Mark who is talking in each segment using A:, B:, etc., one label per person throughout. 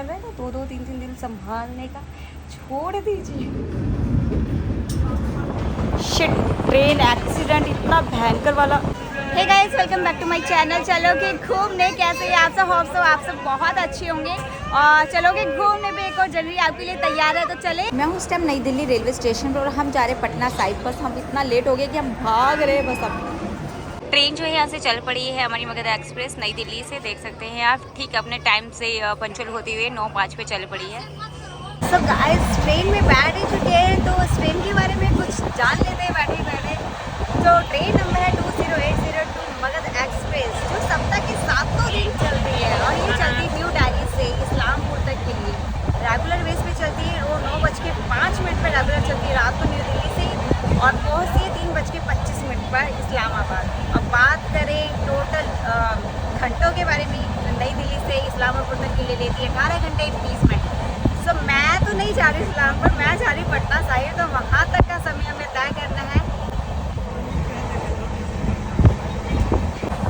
A: चल रहा है ना 2-2 3-3 दिन संभालने का, छोड़ दीजिए। शिट, ट्रेन एक्सीडेंट इतना भयंकर वाला। Hey guys, welcome back to my channel. चलोगे घूमने, कैसे आप सब? होप सो आप सब बहुत अच्छे होंगे और चलोगे घूमने भी। एक और जनवरी आपके लिए तैयार है, तो चले। मैं हूँ उस टाइम नई दिल्ली रेलवे स्टेशन पर और हम जा रहे पटना साइड। बस हम इतना लेट हो गए कि हम भाग रहे बस। अब ट्रेन जो है यहाँ से चल पड़ी है, हमारी मगध एक्सप्रेस नई दिल्ली से। देख सकते हैं आप, ठीक अपने टाइम से पंचुअल होते हुए 9:05 पे चल पड़ी है। सब गाइस ट्रेन में बैठ ही चुके हैं, तो उस ट्रेन के बारे में कुछ जान लेते हैं बैठे बैठे। तो ट्रेन नंबर है 20802 मगध एक्सप्रेस, जो सप्ताह के 7 दिन चलती है और ये चलती न्यू दिल्ली से इस्लामपुर तक के लिए। रेगुलर बेस पे चलती है और 9:05 पर रेगुलर चलती है रात को न्यू दिल्ली से, और पहुँचती है 3:25 पर इस्लामाबाद। अब बात करें टोटल घंटों के बारे में, नई दिल्ली से इस्लामाबाद तक के लिए लेती है 18 घंटे 20 मिनट। तो मैं तो नहीं जा रही इस्लामाबाद, मैं जा रही पटना साइड, तो वहाँ तक का समय हमें तय करना है।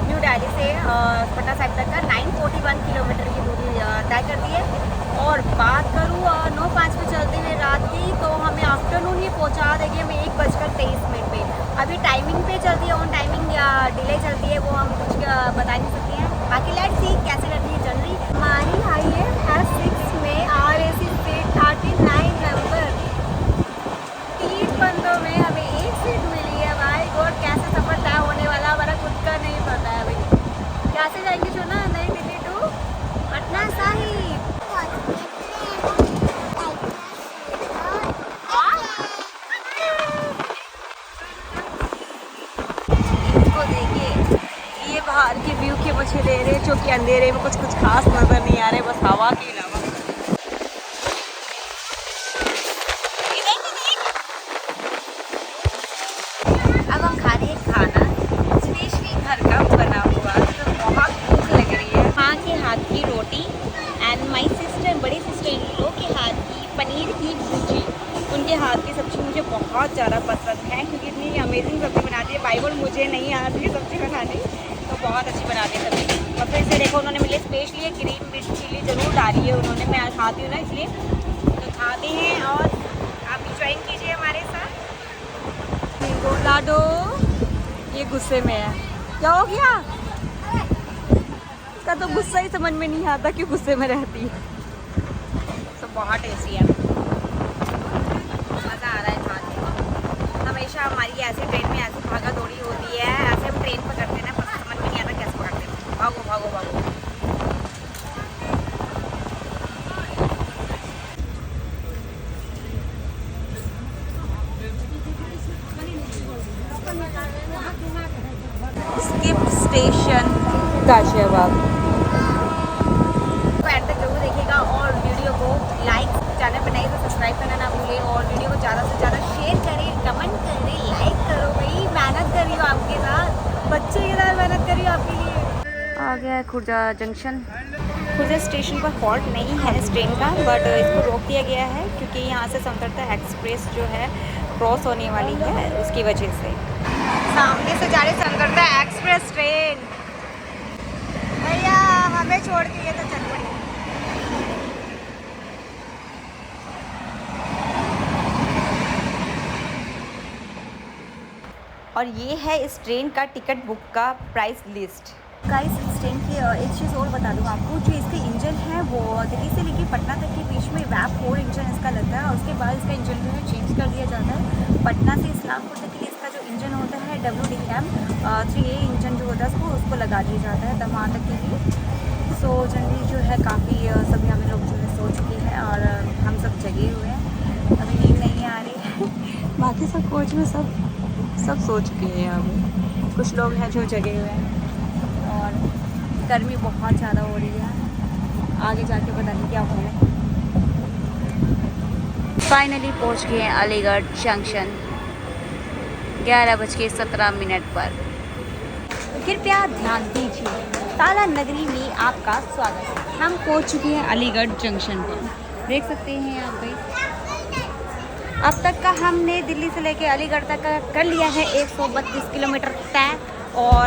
A: न्यू दिल्ली से पटना साइड तक का 941 किलोमीटर की दूरी तय करती है। और बात करूँ 9:05 पे चलते हुए रात की, तो हमें आफ्टरनून ही पहुँचा देगी हमें 1:23 पे। अभी टाइमिंग पे चलती है, ऑन टाइमिंग या डिले चलती है, वो हम कुछ बता नहीं सकते हैं। बाकी लेट्स सी कैसे रहती है जनरली। हमारी आई है 6 में RAC सीट 39 नंबर। 3 बंदों में हमें 1 सीट मिली है। भाई गॉड, कैसे सफर तय होने वाला हमारा खुद का नहीं पता है भाई। कैसे जाएंगे जो ना नई दिल्ली टू पटना साहिब। बाहर के व्यू के मुझे ले रहे, जो कि अंधेरे में कुछ खास नजर नहीं आ रहे, बस हवा के अलावा। अब हम खा रहे हैं खाना स्पेशली घर का बना हुआ, तो बहुत भूख लग रही है। माँ के हाथ की रोटी एंड माई सिस्टर, बड़ी सिस्टर इन लोगों के हाथ की पनीर की भुर्जी। उनके हाथ की सब्ज़ी मुझे बहुत ज़्यादा पसंद है, क्योंकि इतनी अमेजिंग सब्ज़ी बनाती है। बाइबल मुझे नहीं आती है सब्ज़ी बनानी, तो बहुत अच्छी बनाती है सब्ज़ी। और फिर से देखो, उन्होंने मेरे लिए स्पेशली ग्रीन मिर्च चिली ज़रूर डाली है उन्होंने। मैं खाती हूँ ना, इसलिए तो खाते हैं। और आप भी ज्वाइन कीजिए हमारे साथ। लाडो ये गुस्से में है, क्या हो गया इसका? तो गुस्सा ही समझ में नहीं आता क्यों गुस्से में रहती है। तो बहुत टेस्टी है, मज़ा आ रहा है खाने। हमेशा हमारी ऐसी ट्रेन में ऐसी भागा दौड़ी होती है, ऐसे हम ट्रेन पकड़ते हैं ना, पता समझ में नहीं आता कैसे पकड़ते हैं। भागो भागो भागो। Skip station Ghaziabad. एंड तक जरूर देखिएगा और वीडियो को लाइक, चैनल पर नए तो सब्सक्राइब करना ना भूलें, और वीडियो को ज़्यादा से ज़्यादा शेयर करें, कमेंट करें, लाइक करो। भाई मेहनत कर रही हो आपके साथ, बच्चे के साथ मेहनत कर रही हो आपके लिए। आ गया है खुर्जा जंक्शन। खुर्जा स्टेशन पर हॉल्ट नहीं है इस ट्रेन का, बट इसको रोक दिया गया है क्योंकि यहाँ से समतरता एक्सप्रेस जो है क्रॉस होने वाली है, उसकी वजह से। सामने से जा रही समतरता एक्सप्रेस ट्रेन। भैया हमें छोड़ के ये तो चल पड़ी। और ये है इस ट्रेन का टिकट बुक का प्राइस लिस्ट। गाइस, इस ट्रेन की एक चीज़ और बता दूँ आपको, जो इसका इंजन है वो दिल्ली से लेकर पटना तक के बीच में वैप 4 इंजन इसका लगता है, और उसके बाद इसका इंजन जो है चेंज कर दिया जाता है। पटना से इस्लामपुर तक के लिए इसका जो इंजन होता है WDM 3A इंजन जो होता है उसको लगा दिया जाता है वहाँ तक के लिए। सो जनरली जो है काफ़ी सभी हमें लोग जो है सो चुके हैं और हम सब जगे हुए हैं, अभी नींद नहीं आ रही है। बाकी सब कोच में सब सो चुके हैं। यहाँ पे कुछ लोग हैं जो जगे हुए हैं, और गर्मी बहुत ज़्यादा हो रही है, आगे जाके पता नहीं क्या होगा। फाइनली पहुँच गए हैं अलीगढ़ जंक्शन 11:17 पर। कृपया ध्यान दीजिए, ताला नगरी में आपका स्वागत है। हम पहुँच चुके हैं अलीगढ़ जंक्शन पर, देख सकते हैं आप भाई। अब तक का हमने दिल्ली से लेके अलीगढ़ तक का कर लिया है 132 किलोमीटर तय, और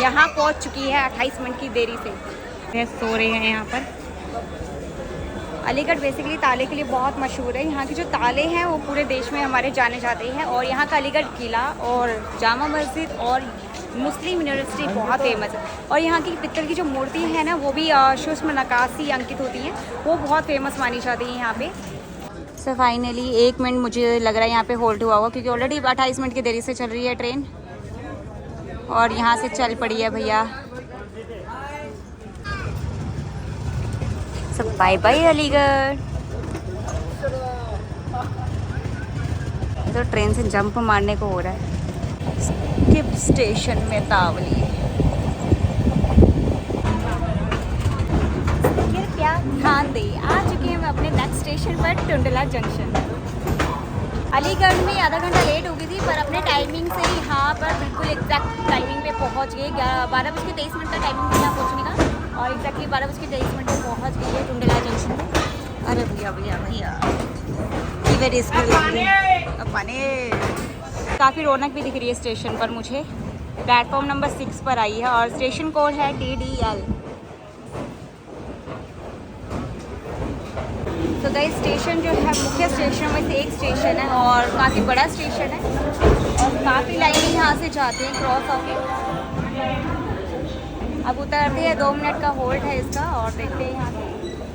A: यहाँ पहुँच चुकी है 28 मिनट की देरी से। सो रहे हैं यहाँ पर। अलीगढ़ बेसिकली ताले के लिए बहुत मशहूर है। यहाँ के जो ताले हैं वो पूरे देश में हमारे जाने जाते हैं। और यहाँ का अलीगढ़ किला और जामा मस्जिद और मुस्लिम यूनिवर्सिटी बहुत फेमस है। और यहाँ की पित्तल की जो मूर्ति है ना वो भी सूक्ष्म नक्काशी अंकित होती हैं, वो बहुत फेमस मानी जाती है यहाँ पे। सो फाइनली 1 मिनट मुझे लग रहा है यहाँ पे होल्ड हुआ होगा, क्योंकि ऑलरेडी 28 मिनट की देरी से चल रही है ट्रेन और यहाँ से चल पड़ी है भैया। सब बाय बाय अलीगढ़। तो ट्रेन से जंप मारने को हो रहा है। स्किप स्टेशन में तावली। कृपया ध्यान दें, आ चुके हैं हम अपने नेक्स्ट स्टेशन पर, टुंडला जंक्शन। अलीगढ़ में आधा घंटा लेट हो गई थी, पर अपने टाइमिंग से यहाँ पर बिल्कुल एग्जैक्ट टाइमिंग पे पहुँच गए। 12:23 का टाइमिंग था यहाँ पहुँचने का और एग्जैक्टली 12:23 पे पहुँच गई है टुंडला जंक्शन में। अरे भैया भैया भैया वेरी काफ़ी रौनक भी दिख रही है स्टेशन पर मुझे। प्लेटफॉर्म नंबर 6 पर आई है और स्टेशन कोड है TDL। तो गाइस स्टेशन जो है मुख्य स्टेशन में से एक स्टेशन है और काफ़ी बड़ा स्टेशन है और काफ़ी लाइनें यहाँ से जाते हैं क्रॉस होके। अब उतरते हैं, 2 मिनट का होल्ड है इसका और देखते हैं यहाँ से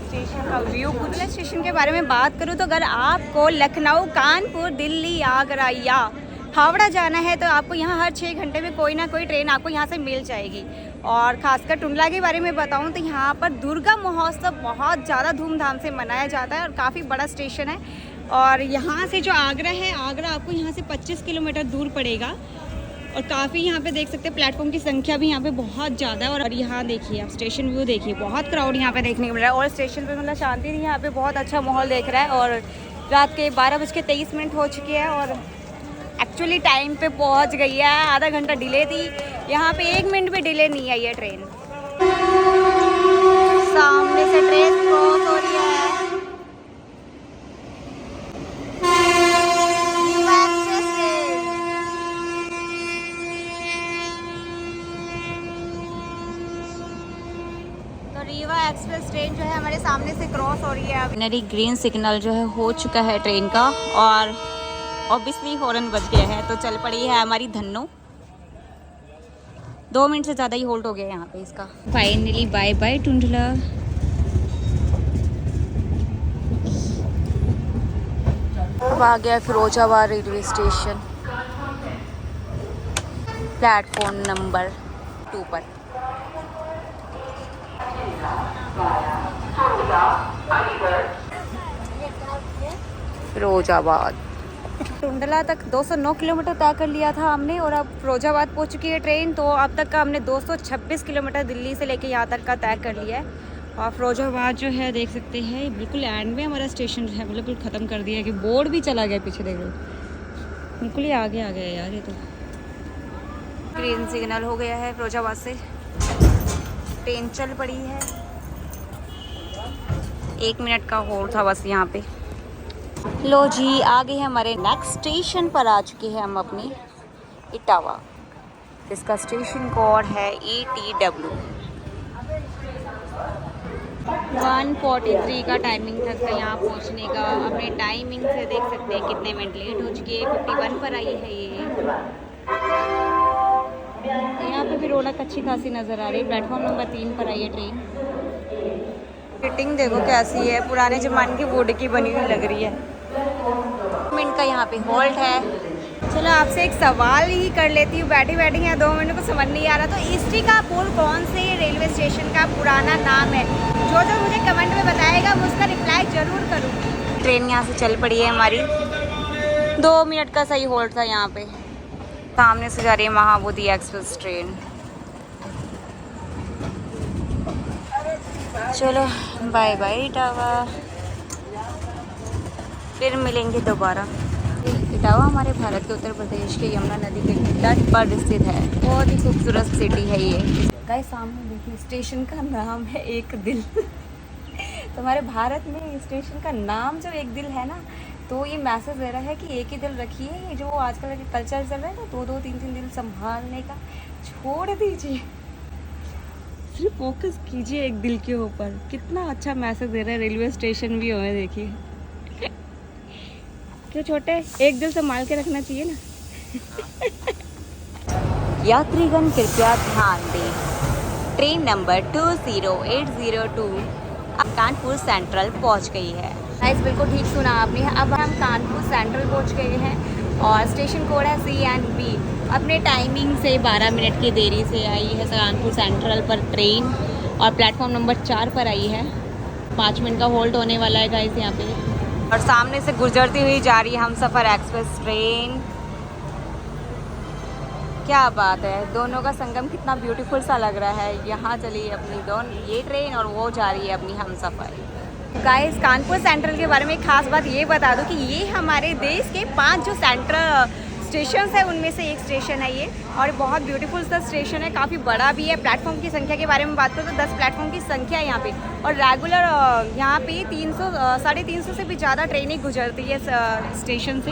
A: स्टेशन का व्यू। कुछ स्टेशन के बारे में बात करूँ तो अगर आपको लखनऊ, कानपुर, दिल्ली, आगरा या हावड़ा जाना है तो आपको यहाँ हर 6 घंटे में कोई ना कोई ट्रेन आपको यहाँ से मिल जाएगी। और ख़ासकर टुंडला के बारे में बताऊँ तो यहाँ पर दुर्गा महोत्सव बहुत ज़्यादा धूमधाम से मनाया जाता है और काफ़ी बड़ा स्टेशन है। और यहाँ से जो आगरा है, आगरा आपको यहाँ से 25 किलोमीटर दूर पड़ेगा और काफ़ी यहाँ पे देख सकते हैं प्लेटफॉर्म की संख्या भी यहाँ पे बहुत ज़्यादा है। और यहाँ देखिए आप स्टेशन व्यू देखिए, बहुत क्राउड यहाँ पे देखने को मिल रहा है और स्टेशन पे मतलब शांति नहीं, यहाँ पे बहुत अच्छा माहौल देख रहा है। और रात के 12:23 हो चुके हैं और एक्चुअली टाइम पे पहुँच गई है। आधा घंटा डिले थी, यहाँ पे 1 मिनट भी डिले नहीं आई है ट्रेन। सामने से ट्रेन क्रॉस हो रही है। रीवा एक्सप्रेस ट्रेन जो है हमारे सामने से क्रॉस हो रही है। फाइनली ग्रीन सिग्नल जो है हो चुका है ट्रेन का और ऑब्वियसली हॉर्न बज गया है तो चल पड़ी है हमारी धन्नो। 2 मिनट से ज़्यादा ही होल्ड हो गया यहाँ पे इसका। Finally bye bye Tundla. अब आ गया Firozabad railway station, platform number 2 पर। फिरोजाबाद टुंडला तक 209 किलोमीटर तय कर लिया था हमने और अब फिरोजाबाद पहुंच चुकी है ट्रेन। तो अब तक का हमने 226 किलोमीटर दिल्ली से लेके यहाँ तक का तय कर लिया है। और फिरोजाबाद जो है देख सकते हैं बिल्कुल एंड में हमारा स्टेशन जो है बिल्कुल ख़त्म कर दिया है कि बोर्ड भी चला गया पीछे, देख लो बिल्कुल ही आगे आ गया यार। ये तो ग्रीन सिग्नल हो गया है, फिरोजाबाद से ट्रेन चल पड़ी है। 1 मिनट का होल्ड था बस यहाँ पे। लो जी आ गए हैं हमारे नेक्स्ट स्टेशन पर, आ चुके हैं हम अपनी इटावा। इसका स्टेशन कोड है ETW। 1:43 का टाइमिंग था इसका यहाँ पहुँचने का। अपने टाइमिंग से देख सकते हैं कितने मिनट लेट हो चुके हैं। 51 पर आई है ये। यहाँ पे भी रौनक अच्छी खासी नज़र आ रही है। प्लेटफॉर्म नंबर 3 पर आई है ट्रेन। फिटिंग देखो कैसी है, पुराने ज़माने की वुड की बनी हुई लग रही है। मिनट का यहाँ पे होल्ड है। चलो आपसे एक सवाल ही कर लेती हूँ, बैठी बैठी यहाँ 2 मिनट को समझ नहीं आ रहा। तो ईस्टी का पुल कौन से रेलवे स्टेशन का पुराना नाम है? जो मुझे कमेंट में बताएगा मैं उसका रिप्लाई ज़रूर करूँगी। ट्रेन यहाँ से चल पड़ी है हमारी। 2 मिनट का सही होल्ड था यहाँ पे। सामने से जा रही है महाबोधि एक्सप्रेस ट्रेन। चलो बाय बाय इटावा, फिर मिलेंगे दोबारा। इटावा हमारे भारत के उत्तर प्रदेश के यमुना नदी के तट पर स्थित है। बहुत ही खूबसूरत सिटी है ये। गाइस सामने देखिए स्टेशन का नाम है एक दिल। तो हमारे भारत में स्टेशन का नाम जब एक दिल है ना, तो ये मैसेज दे रहा है कि एक ही दिल रखिए। ये जो आजकल का कल्चर चल रहा है ना 2-2, 3-3 दिल संभालने का, छोड़ दीजिए। सिर्फ फोकस कीजिए एक दिल के ऊपर, कितना अच्छा मैसेज दे रहा है। रेलवे स्टेशन भी हो देखिए। क्यों छोटे, एक दिल संभाल के रखना चाहिए ना। यात्रीगण कृपया ध्यान दें, ट्रेन नंबर 20802 अब कानपुर सेंट्रल पहुंच गई है। गाइस बिल्कुल ठीक सुना आपने, अब हम कानपुर सेंट्रल पहुंच गए हैं और स्टेशन कोड है CNB। अपने टाइमिंग से 12 मिनट की देरी से आई है कानपुर सेंट्रल पर ट्रेन और प्लेटफॉर्म नंबर 4 पर आई है। 5 मिनट का होल्ड होने वाला है गाइस यहाँ पे। और सामने से गुजरती हुई जा रही है हमसफ़र एक्सप्रेस ट्रेन। क्या बात है, दोनों का संगम कितना ब्यूटीफुल सा लग रहा है। यहाँ चली अपनी दोनों ये ट्रेन और वो जा रही है अपनी हमसफ़र। गाइस कानपुर सेंट्रल के बारे में एक खास बात ये बता दूं कि ये हमारे देश के 5 जो सेंट्रल स्टेशन है उनमें से एक स्टेशन है ये, और बहुत ब्यूटीफुल सा स्टेशन है, काफ़ी बड़ा भी है। प्लेटफॉर्म की संख्या के बारे में बात करूँ तो 10 प्लेटफॉर्म की संख्या है यहाँ पे, और रेगुलर यहाँ पे 300-350 से भी ज़्यादा ट्रेनें गुजरती है स्टेशन से।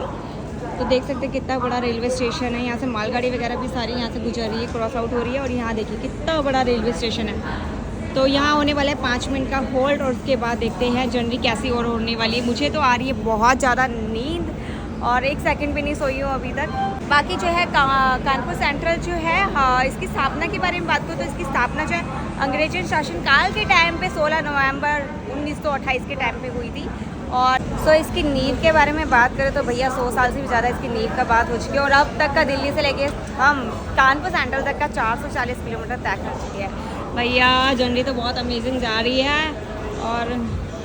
A: तो देख सकते हैं कितना बड़ा रेलवे स्टेशन है। यहाँ से मालगाड़ी वगैरह भी सारी यहाँ से गुजर रही है, क्रॉस आउट हो रही है। और यहाँ देखिए कितना बड़ा रेलवे स्टेशन है। तो यहाँ होने वाला है 5 मिनट का होल्ड, और उसके बाद देखते हैं जर्नी कैसी और होने वाली है। मुझे तो आ रही है बहुत ज़्यादा नींद, और 1 सेकंड भी नहीं सोई हूँ अभी तक। बाकी जो है कानपुर सेंट्रल जो है, इसकी स्थापना के बारे में बात करूँ तो इसकी स्थापना जो है अंग्रेजी शासनकाल के टाइम पे 16 नवंबर 1928 के टाइम पे हुई थी। और इसकी नींव के बारे में बात करें तो भैया 100 साल से भी ज़्यादा इसकी नींव का बात हो चुकी है, और अब तक का दिल्ली से लेके हम कानपुर सेंट्रल तक का 440 किलोमीटर तय कर चुके हैं। भैया जर्नी तो बहुत अमेजिंग जा रही है, और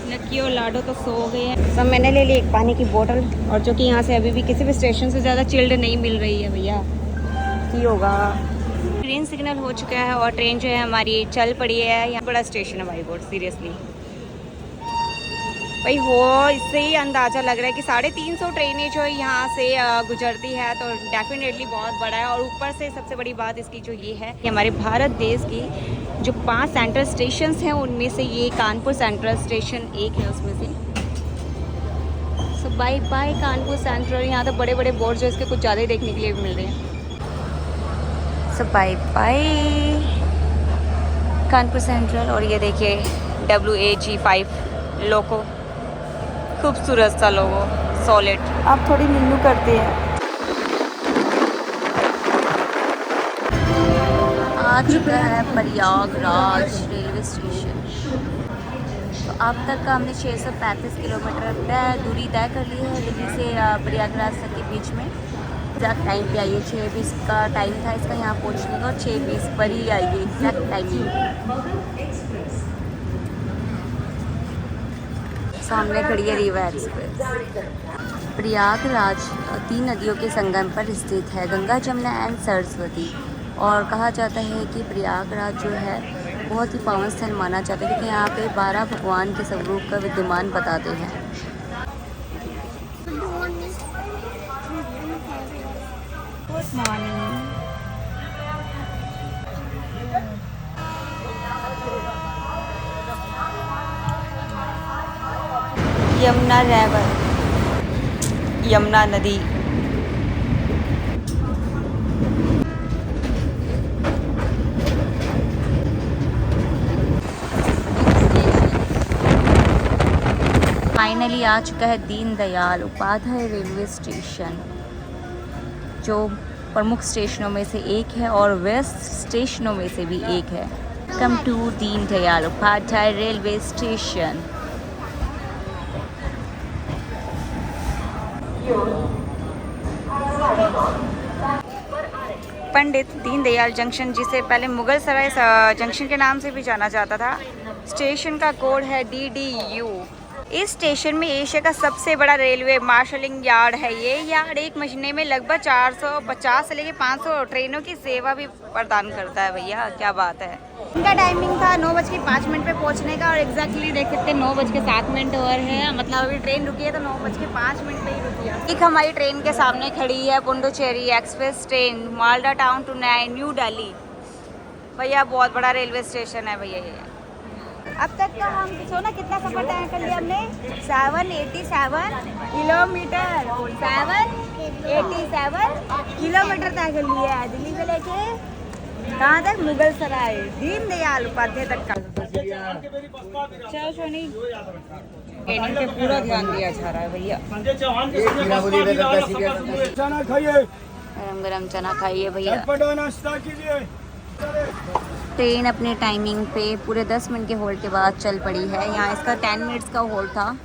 A: लक्की और लाडो तो सो गए हैं। सब मैंने ले ली एक पानी की बोतल, और जो कि यहाँ से अभी भी किसी भी स्टेशन से ज़्यादा चिल्ड नहीं मिल रही है भैया, की होगा। ग्रीन सिग्नल हो चुका है और ट्रेन जो है हमारी चल पड़ी है। यहाँ बड़ा स्टेशन है भाई, बहुत सीरियसली भाई हो, इससे ही अंदाज़ा लग रहा है कि 350 ट्रेनें जो यहाँ से गुजरती है, तो डेफिनेटली बहुत बड़ा है। और ऊपर से सबसे बड़ी बात इसकी जो ये है कि हमारे भारत देश की जो 5 सेंट्रल स्टेशंस हैं उनमें से ये कानपुर सेंट्रल स्टेशन एक है उसमें से। सो बाय बाय कानपुर सेंट्रल। यहाँ तो बड़े बड़े बोर्ड जो इसके कुछ ज़्यादा ही देखने के लिए मिल रहे हैं। सो बाय बाय कानपुर सेंट्रल। और ये देखिए WAG5 लोको, खूबसूरत सा लोगो, सॉलिड। आप थोड़ी नीलू करते हैं। आ चुका है प्रयागराज रेलवे स्टेशन। तो अब तक का हमने 635 किलोमीटर दूरी तय कर ली है दिल्ली से प्रयागराज तक के बीच में। एग्जैक्ट टाइम पे आइए, 6:20 का टाइम था इसका यहाँ पहुँचने का, और 6:20 पर ही आइए एग्जैक्ट टाइमिंग। सामने खड़ी है रीवा एक्सप्रेस। प्रयागराज 3 नदियों के संगम पर स्थित है, गंगा, जमुना एंड सरस्वती। और कहा जाता है कि प्रयागराज जो है बहुत ही पावन स्थल माना जाता है, क्योंकि यहाँ पे 12 भगवान के स्वरूप का विद्यमान बताते हैं। Good morning. Yamuna river, Yamuna नदी। फाइनली आ चुका है दीनदयाल उपाध्याय रेलवे स्टेशन, जो प्रमुख स्टेशनों में से एक है और वेस्ट स्टेशनों में से भी एक है। Welcome to Deendayal Upadhyay railway station. Pandit Deendayal junction, जिसे पहले मुगल सराय जंक्शन के नाम से भी जाना जाता था। स्टेशन का कोड है DDU। इस स्टेशन में एशिया का सबसे बड़ा रेलवे मार्शलिंग यार्ड है। ये यार्ड एक महीने में लगभग 450 से लेकर 500 ट्रेनों की सेवा भी प्रदान करता है। भैया क्या बात है। इनका टाइमिंग था 9:05 पे पहुंचने का, और एग्जैक्टली देख सकते हैं 9:07 और है। मतलब अभी ट्रेन रुकी है तो 9:05 पे ही रुकी है। एक हमारी ट्रेन के सामने खड़ी है Puducherry express train, Malda town to new Delhi. भैया बहुत बड़ा रेलवे स्टेशन है भैया ये। अब तक का हम सोना कितना सफर तय कर लिया हमने? 787 किलोमीटर। 787 किलोमीटर तय कर लिया है दिल्ली से लेके कहाँ तक? मुगल सराय, दीन दयाल उपाध्याय तक का। चलो सोनी, ट्रेनिंग पे पूरा ध्यान दिया जा रहा है भैया।
B: चना खाइए,
A: गरम गरम चना खाइए भैया।
B: नाश्ता कीजिए।
A: ट्रेन अपने टाइमिंग पे पूरे 10 मिनट के होल्ड के बाद चल पड़ी है। यहाँ इसका 10 मिनट्स का होल्ड था।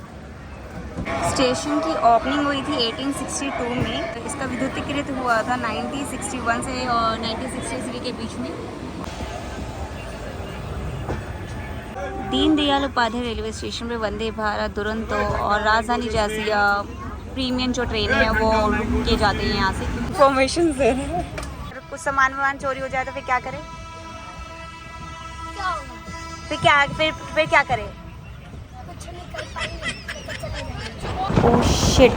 A: स्टेशन की ओपनिंग हुई थी 1862 में। तो इसका विद्युतीकृत हुआ था 1961 से और 1963 के बीच में। दीनदयाल उपाध्याय रेलवे स्टेशन पे वंदे भारत, दुरंतो और राजधानी जैसी प्रीमियम जो ट्रेन है वो रुक के जाते हैं यहाँ से। इन्फॉर्मेशन से कुछ सामान चोरी हो जाए तो फिर क्या करें? फिर क्या करें? ओह शिट,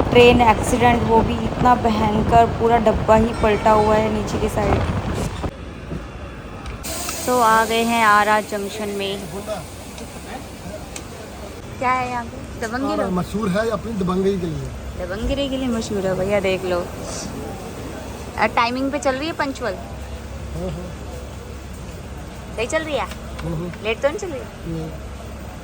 A: ट्रेन एक्सीडेंट, वो भी इतना भयंकर, पूरा डब्बा ही पलटा हुआ है नीचे की साइड। तो आ गए हैं आरा जंक्शन में। क्या है यहाँ पे? दबंगगिरी
B: मशहूर है अपनी दबंगगिरी के लिए।
A: दबंगगिरी के लिए मशहूर है भैया, देख लो। टाइमिंग पे चल रही है, पंचुअल सही चल रही है, लेट तो नहीं चल रही है?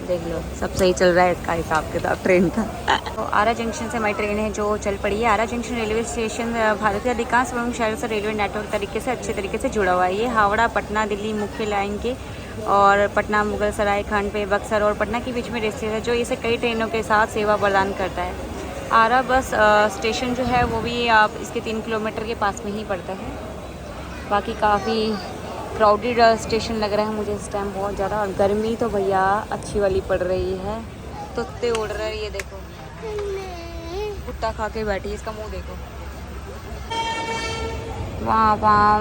A: देख लो, सब सही चल रहा है इसका हिसाब किताब ट्रेन का। तो आरा जंक्शन से हमारी ट्रेन है जो चल पड़ी है। आरा जंक्शन रेलवे स्टेशन भारत के अधिकांश प्रमुख शहरों से रेलवे नेटवर्क तरीके से अच्छे तरीके से जुड़ा हुआ है। ये हावड़ा, पटना, दिल्ली मुख्य लाइन के और पटना, मुगल सराय, खंडवा, बक्सर और पटना के बीच में स्थित है, जो इसे कई ट्रेनों के साथ सेवा प्रदान करता है। आरा बस स्टेशन जो है वो भी आप इसके 3 किलोमीटर के पास में ही पड़ता है। बाकी काफ़ी क्राउडेड स्टेशन लग रहा है मुझे इस टाइम बहुत ज़्यादा। और गर्मी तो भैया अच्छी वाली पड़ रही है, तुत्ते उड़ रहे हैं। ये देखो, कुत्ता खा के बैठी है, इसका मुंह देखो। वहाँ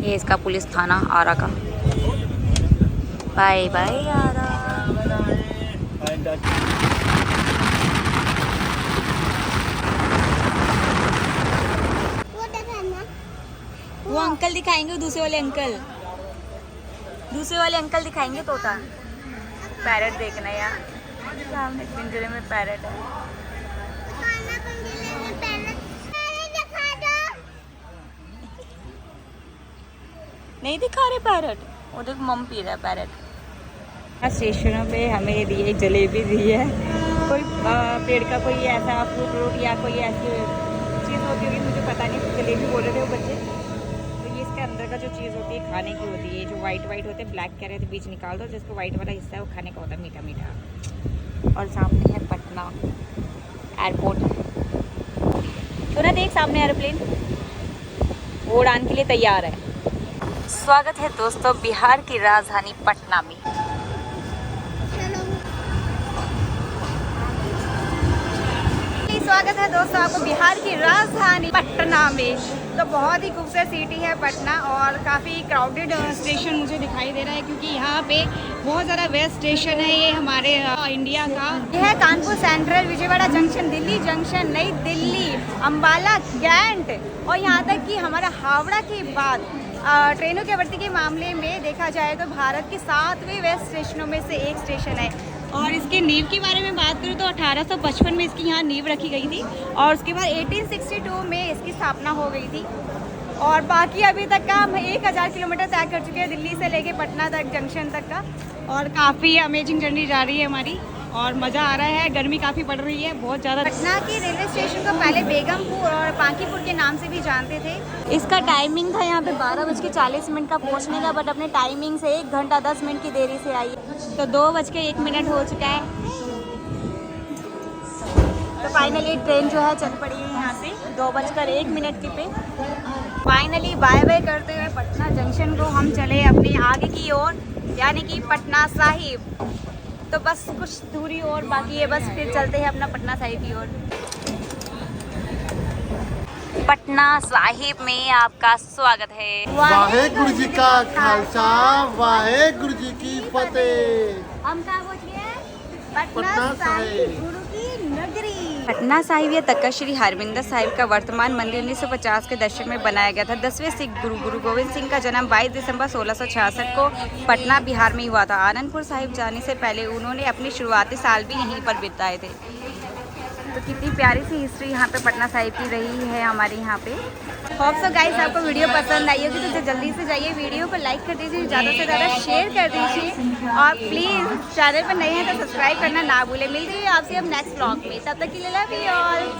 A: ये इसका पुलिस थाना आरा का। बाय बाय आरा। वो अंकल दिखाएंगे, दूसरे वाले अंकल दिखाएंगे तोता। पैरट देखना यार, सामने पिंजरे में पैरट है। नहीं दिखा रहे पैरट, वो देख मम पी रहा है पैरट। स्टेशनों पे हमें दिए जलेबी दी है, कोई पेड़ का कोई ऐसा फ्रूट या कोई ऐसी चीज़ होती होगी, मुझे पता नहीं, जलेबी बोल रहे थे वो बच्चे। इसके अंदर का जो चीज़ होती है खाने की होती है, जो वाइट होते हैं, ब्लैक कह रहे थे, बीच निकाल दो, जिसको वाइट वाला हिस्सा है वो खाने का होता है, मीठा मीठा। और सामने है पटना एयरपोर्ट। तो ना देख, सामने एरोप्लेन वो उड़ान के लिए तैयार है। स्वागत है दोस्तों बिहार की राजधानी पटना में। स्वागत है दोस्तों आपको बिहार की राजधानी पटना में। तो बहुत ही खूबसूरत सिटी है पटना और काफ़ी क्राउडेड स्टेशन मुझे दिखाई दे रहा है, क्योंकि यहाँ पे बहुत ज़्यादा वेस्ट स्टेशन है ये हमारे इंडिया का। यह है Kanpur central, Vijayawada junction, Delhi junction, नई दिल्ली, अम्बाला, कैंट और यहाँ तक कि हमारा हावड़ा के बाद ट्रेनों की आपूर्ति के मामले में देखा जाए तो भारत के 7वें वेस्ट स्टेशनों में से एक स्टेशन है। और इसके नींव के बारे में बात करूँ तो 1855 में इसकी यहाँ नींव रखी गई थी और उसके बाद 1862 में इसकी स्थापना हो गई थी। और बाकी अभी तक का हम 1000 किलोमीटर तय कर चुके हैं, दिल्ली से लेके पटना तक जंक्शन तक का। और काफ़ी अमेजिंग जर्नी जा रही है हमारी और मज़ा आ रहा है। गर्मी काफ़ी पड़ रही है बहुत ज़्यादा। पटना के रेलवे स्टेशन को पहले बेगमपुर और बांकीपुर के नाम से भी जानते थे। इसका टाइमिंग था यहाँ पे 12:40 का पहुँचने का, बट अपने टाइमिंग से 1 घंटा 10 मिनट की देरी से आई, तो 2:01 हो चुका है। तो फाइनली ट्रेन जो है चल पड़ी है यहाँ से 2:01 पे। फाइनली बाय बाय करते हुए पटना जंक्शन को हम चले अपने आगे की ओर, यानी कि पटना साहिब। तो बस कुछ दूरी और बाकी है, बस फिर चलते हैं अपना पटना साहिब की ओर। पटना साहिब में आपका स्वागत है।
B: वाहेगुरु जी का खालसा, वाहेगुरु जी की फतेह।
A: हम कहाँ पहुँच गए?
B: पटना साहिब,
A: गुरु की नगरी। पटना साहिब या तख्त श्री हरमिंदर साहिब का वर्तमान मंदिर 1950 के दशक में बनाया गया था। 10वें सिख गुरु गोविंद सिंह का जन्म 22 दिसंबर 1666 को पटना बिहार में हुआ था। आनंदपुर साहिब जाने से पहले उन्होंने अपने शुरुआती साल भी यहीं पर बिताए थे। तो कितनी प्यारी सी हिस्ट्री यहाँ पे पटना साहिब की रही है हमारे यहाँ पे। होप सो गाइस आपको वीडियो पसंद आई होगी तो जल्दी से जाइए वीडियो को लाइक कर दीजिए, ज़्यादा से ज़्यादा शेयर कर दीजिए और प्लीज़ चैनल पर नए हैं तो सब्सक्राइब करना ना भूलें। मिलती है आपसे अब नेक्स्ट व्लॉग में, तब तक के लिए लव यू ऑल।